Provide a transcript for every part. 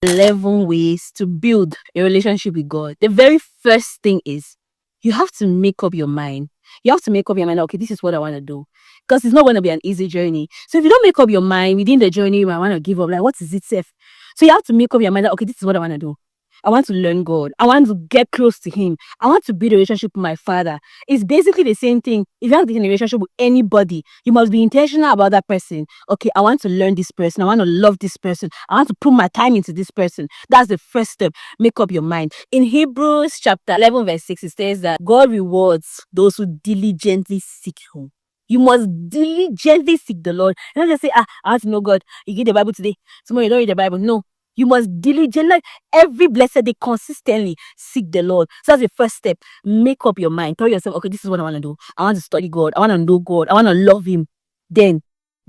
11 ways to build a relationship with God. The very first thing is you have to make up your mind. You have to make up your mind, okay, this is what I want to do. Because it's not going to be an easy journey. So if you don't make up your mind within the journey, you might want to give up. Like, what is it, safe? So you have to make up your mind that, okay, this is what I want to do. I want to learn God. I want to get close to Him. I want to build a relationship with my Father. It's basically the same thing. If you want to be in a relationship with anybody, you must be intentional about that person. Okay, I want to learn this person. I want to love this person. I want to put my time into this person. That's the first step. Make up your mind. In Hebrews chapter 11 verse 6, it says that God rewards those who diligently seek Him. You must diligently seek the Lord. And not just say, I want to know God. You read the Bible today. Tomorrow you don't read the Bible. No. You must diligently, like every blessed day, consistently seek the Lord. So that's the first step. Make up your mind. Tell yourself, okay, this is what I want to do. I want to study God. I want to know God. I want to love Him. Then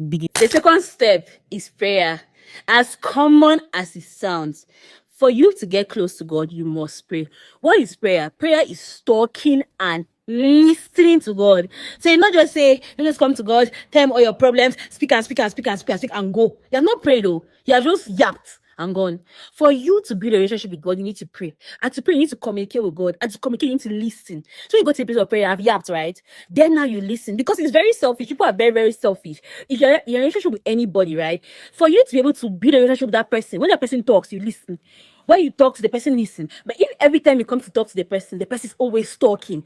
begin. The second step is prayer. As common as it sounds, for you to get close to God, you must pray. What is prayer? Prayer is talking and listening to God. So you not just say, you just come to God, tell Him all your problems, speak and speak and speak and speak and speak and go. You have not prayed though. You have just yapped and gone. For you to build a relationship with God, you need to pray. And to pray, you need to communicate with God. And to communicate, you need to listen. So you go to a place of prayer, have yapped, right? Then now you listen. Because it's very selfish. People are very, very selfish. If you're in a relationship with anybody, right? For you to be able to build a relationship with that person, when that person talks, you listen. When you talk to the person, listen. But if every time you come to talk to the person is always talking,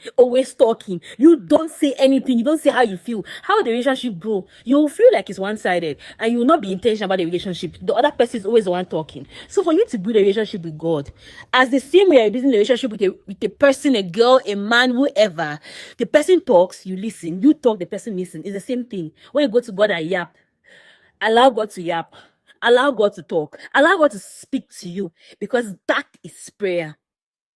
you don't say anything, you don't say how you feel, how the relationship grow, you'll feel like it's one-sided and you will not be intentional about the relationship. The other person is always the one talking. So for you to build a relationship with God, as the same way you're building a relationship with a person, a girl, a man, whoever, the person talks, you listen, you talk, the person listen. It's the same thing. When you go to God and yap, allow God to yap. Allow God to talk. Allow God to speak to you, because that is prayer.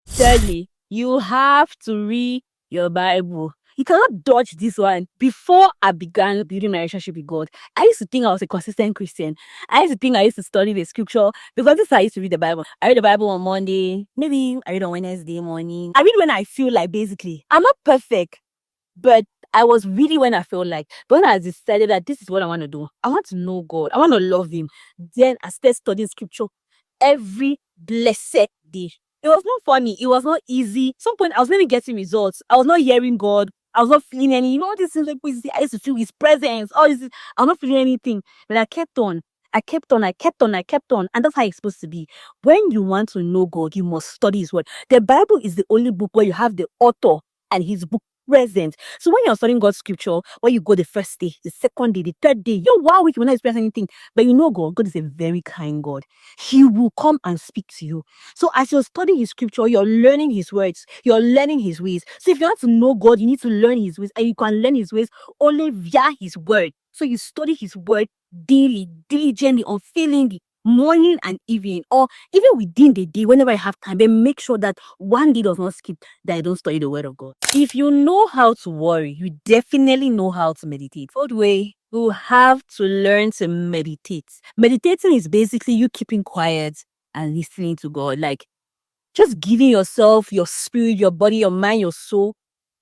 Thirdly, you have to read your Bible. You cannot dodge this one. Before I began building my relationship with God, I used to think I was a consistent Christian. I used to think I used to study the scripture, because this is how I used to read the Bible. I read the Bible on Monday, maybe I read on Wednesday morning. I read when I feel like, basically. I'm not perfect, but I was really when I felt like. But when I decided that this is what I want to do, I want to know God, I want to love Him, then I started studying scripture every blessed day. It was not funny. It was not easy. Some point I was not even getting results. I was not hearing God. I was not feeling any. You know, this is like I used to feel His presence. All this. I was not feeling anything. But I kept on. I kept on. And that's how it's supposed to be. When you want to know God, you must study His word. The Bible is the only book where you have the author and his book present. So when you're studying God's scripture, when you go the first day, the second day, the third day, you know, you will not experience anything. But you know God is a very kind God. He will come and speak to you. So as you're studying His scripture, you're learning His words, you're learning His ways. So if you want to know God, you need to learn His ways, and you can learn His ways only via His word. So you study His word daily, diligently, unfailingly, morning and evening, or even within the day, whenever I have time. But make sure that one day does not skip that I don't study the word of God. If you know how to worry, you definitely know how to meditate. Fourth way, you have to learn to meditate. Meditating is basically you keeping quiet and listening to God, like just giving yourself, your spirit, your body, your mind, your soul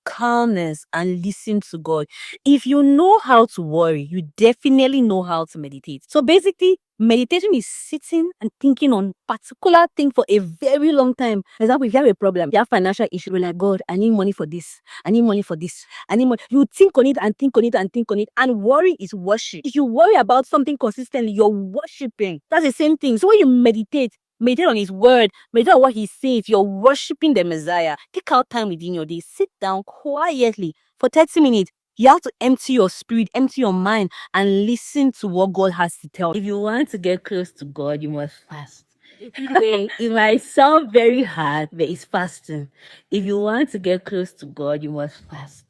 calmness and listen to God. If you know how to worry, you definitely know how to meditate. So basically, meditation is sitting and thinking on particular thing for a very long time. For example, if you have a problem, you have financial issue, you're like, God, I need money for this. I need money for this. I need money. You think on it and think on it and think on it. And worry is worship. If you worry about something consistently, you're worshiping. That's the same thing. So when you meditate on His word, meditate on what He says, you're worshiping the Messiah. Take out time within your day. Sit down quietly for 30 minutes. You have to empty your spirit, empty your mind, and listen to what God has to tell. If you want to get close to God, you must fast. It might sound very hard, but it's fasting. If you want to get close to God, you must fast.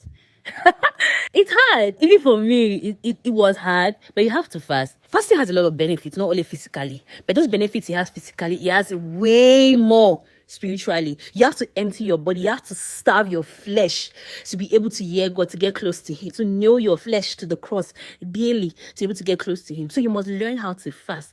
It's hard. Even for me, it was hard, but you have to fast. Fasting has a lot of benefits, not only physically, but those benefits it has physically, it has way more spiritually. You have to empty your body. You have to starve your flesh to be able to hear God, to get close to Him, to nail your flesh to the cross daily, to be able to get close to Him. So you must learn how to fast.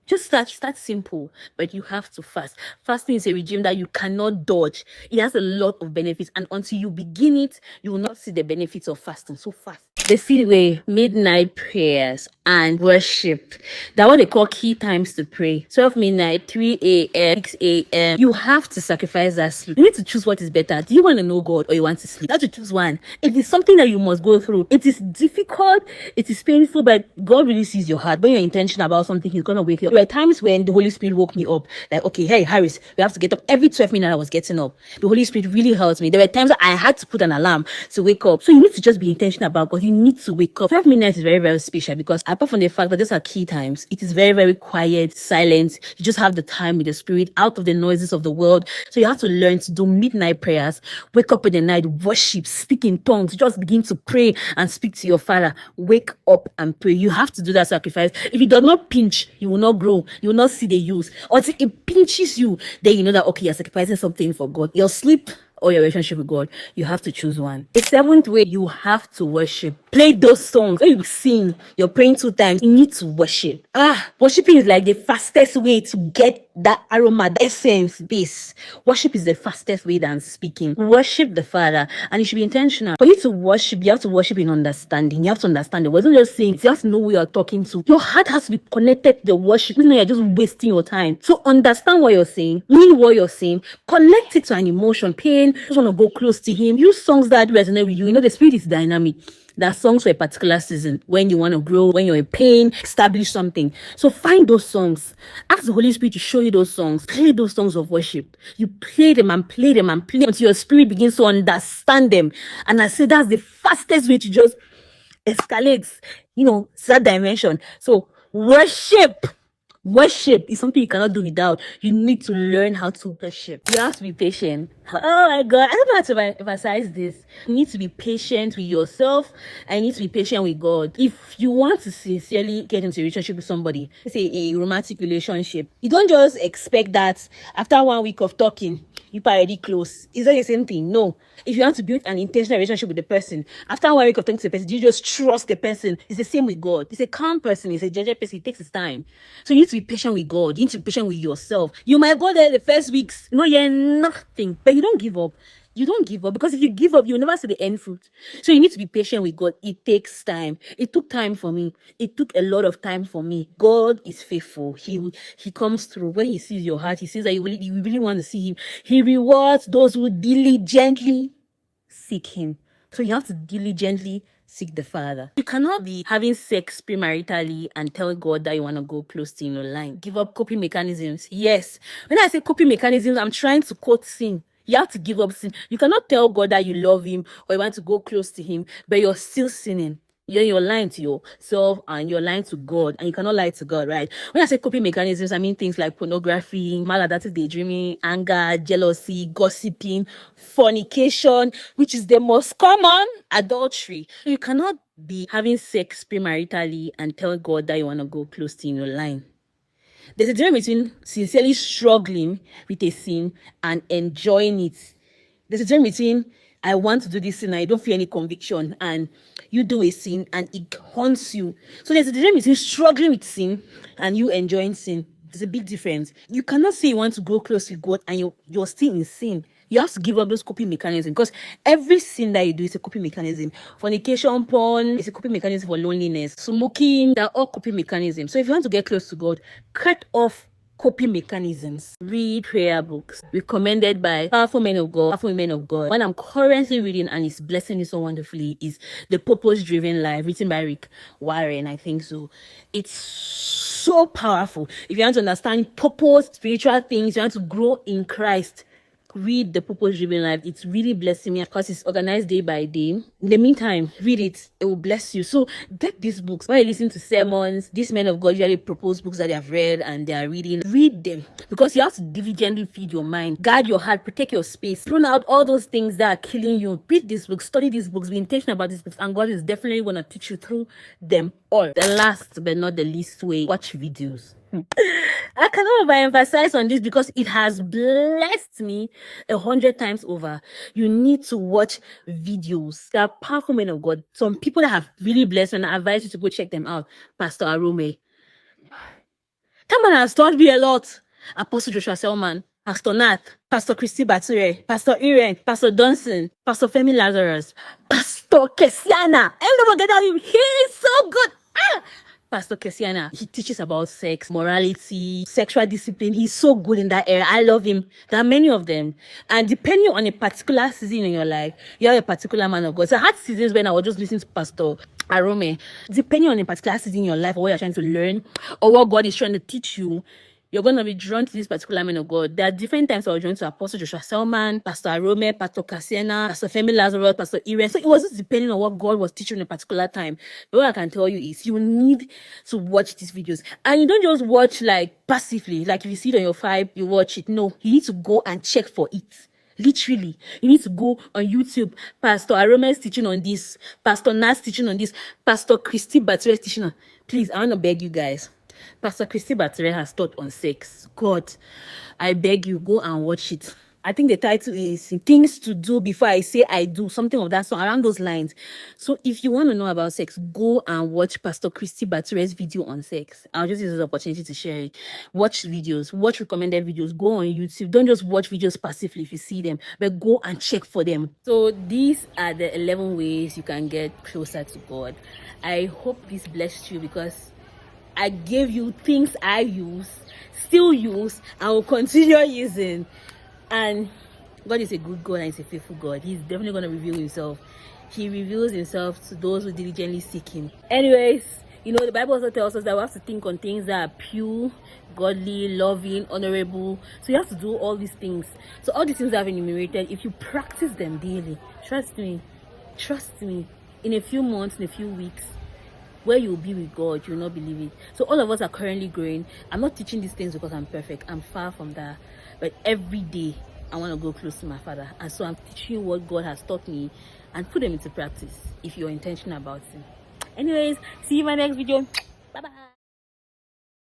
Just start simple, but you have to fast. Fasting is a regime that you cannot dodge. It has a lot of benefits, and until you begin it, you will not see the benefits of fasting. So fast. The seed way, midnight prayers and worship. That what they call key times to pray. 12 midnight, 3 a.m., 6 a.m. You have to sacrifice that sleep. You need to choose what is better. Do you want to know God or you want to sleep? You have to choose one. It is something that you must go through. It is difficult, it is painful, but God really sees your heart. When you're intentional about something, He's gonna wake you up. There were times when the Holy Spirit woke me up, like, okay, hey, Harris, we have to get up. Every 12 minutes I was getting up. The Holy Spirit really helped me. There were times that I had to put an alarm to wake up. So you need to just be intentional about God. You need to wake up. 12 minutes is very, very special because apart from the fact that these are key times, it is very, very quiet, silent. You just have the time with the Spirit out of the noises of the world. So you have to learn to do midnight prayers, wake up in the night, worship, speak in tongues, just begin to pray and speak to your Father. Wake up and pray. You have to do that sacrifice. If it does not pinch, you will not grow. You will not see the use. Until it pinches you, then you know that, okay, you're sacrificing something for God. Your sleep or your relationship with God, you have to choose one. The seventh way, you have to worship. Play those songs. When you sing, you're praying 2 times, you need to worship. Worshiping is like the fastest way to get that aroma, the essence, base. Worship is the fastest way than speaking. Worship the Father, and you should be intentional. For you to worship, you have to worship in understanding. You have to understand the words. Don't just sing. You have to know who you're talking to. Your heart has to be connected to the worship. You know, you're just wasting your time. So understand what you're saying, mean what you're saying, connect it to an emotion, pain. Just want to go close to Him. Use songs that resonate with you. You know, the Spirit is dynamic. There are songs for a particular season, when you want to grow, when you're in pain, establish something. So find those songs. Ask the Holy Spirit to show you those songs. Play those songs of worship. You play them and play them and play them until your spirit begins to understand them. And I say that's the fastest way to just escalate, that dimension. So worship. Worship is something you cannot do without. You need to learn how to worship. You have to be patient. Oh my God, I don't know how to emphasize this. You need to be patient with yourself and you need to be patient with God. If you want to sincerely get into a relationship with somebody, let's say a romantic relationship, you don't just expect that after 1 week of talking, you are already close. Is that the same thing? No. If you want to build an intentional relationship with the person, after 1 week of talking to the person, you just trust the person. It's the same with God. It's a calm person. It's a judged person. It takes its time. So you need to be patient with God. You need to be patient with yourself. You might go there the first weeks, you're nothing, but you don't give up. You don't give up, because if you give up, you'll never see the end fruit. So you need to be patient with God. It takes time. It took time for me. It took a lot of time for me. God is faithful. He comes through. When He sees your heart, He sees that you really want to see Him. He rewards those who diligently seek Him. So you have to diligently seek the Father. You cannot be having sex premaritally and tell God that you want to go close to Him online. Give up coping mechanisms. Yes. When I say coping mechanisms, I'm trying to quote sin. You have to give up sin. You cannot tell God that you love Him or you want to go close to Him, but you're still sinning. You're lying to yourself and you're lying to God, and you cannot lie to God, right? When I say coping mechanisms, I mean things like pornography, maladaptive daydreaming, anger, jealousy, gossiping, fornication, which is the most common, adultery. You cannot be having sex premaritally and tell God that you want to go close to Him. You're lying. There's a difference between sincerely struggling with a sin and enjoying it. There's a difference between I want to do this sin and I don't feel any conviction, and you do a sin and it haunts you. So there's a difference between struggling with sin and you enjoying sin. There's a big difference. You cannot say you want to go close with God and you're still in sin. You have to give up those coping mechanisms, because every sin that you do is a coping mechanism. Fornication, porn is a coping mechanism for loneliness. Smoking, they're all coping mechanisms. So if you want to get close to God, cut off coping mechanisms. Read prayer books recommended by powerful men of God, powerful women of God. One I'm currently reading and is blessing me so wonderfully is The Purpose Driven Life, written by Rick Warren, I think so. It's so powerful. If you want to understand purpose, spiritual things, you want to grow in Christ, read The Purpose Driven Life. It's really blessing me because it's organized day by day. In the meantime, read it. It will bless you. So get these books. When you listen to sermons, these men of God usually propose books that they have read and they are reading. Read them, because you have to diligently feed your mind, guard your heart, protect your space, prune out all those things that are killing you. Read these books, study these books, be intentional about these books, and God is definitely going to teach you through them all. The last but not the least way, watch videos. I cannot overemphasize on this because it has blessed me 100 times over. You need to watch videos. There are powerful men of God. Some people that have really blessed, and I advise you to go check them out. Pastor Arome. That man has taught me a lot. Apostle Joshua Selman, Pastor Nat, Pastor Christy Bature, Pastor Irene, Pastor Dunson, Pastor Femi Lazarus, Pastor Kesiana. Everyone get out of him. He is so good. Pastor Kesiana, he teaches about sex, morality, sexual discipline. He's so good in that area. I love him. There are many of them. And depending on a particular season in your life, you are a particular man of God. So I had seasons when I was just listening to Pastor Arome. Depending on a particular season in your life or what you're trying to learn or what God is trying to teach you, you're going to be drawn to this particular man of God. There are different times I was drawn to Apostle Joshua Selman, Pastor Arome, Pastor Kasiana, Pastor Femi Lazarus, Pastor Irene. So it was just depending on what God was teaching in a particular time. But what I can tell you is you need to watch these videos. And you don't just watch like passively, like if you see it on your Fibe, you watch it. No, you need to go and check for it. Literally, you need to go on YouTube. Pastor Arome is teaching on this. Pastor Nas teaching on this. Pastor Christy Bature is teaching on. Please, I want to beg you guys. Pastor Christy Bature has taught on sex. God, I beg you, go and watch it. I think the title is Things to Do Before I Say I Do, something of that song, around those lines. So if you want to know about sex, go and watch Pastor Christy Bature's video on sex. I'll just use this opportunity to share it. Watch videos, watch recommended videos, go on YouTube. Don't just watch videos passively if you see them, but go and check for them. So these are the 11 ways you can get closer to God. I hope this blessed you because I gave you things I use, still use, and will continue using. And God is a good God and He's a faithful God. He's definitely going to reveal Himself. He reveals Himself to those who diligently seek Him. Anyways, you know, the Bible also tells us that we have to think on things that are pure, godly, loving, honorable. So you have to do all these things. So all these things I've enumerated, if you practice them daily, trust me, in a few months, in a few weeks, where you'll be with God, you'll not believe it. So all of us are currently growing. I'm not teaching these things because I'm perfect. I'm far from that. But every day, I want to go close to my Father. And so I'm teaching you what God has taught me and put them into practice if you're intentional about it. Anyways, see you in my next video.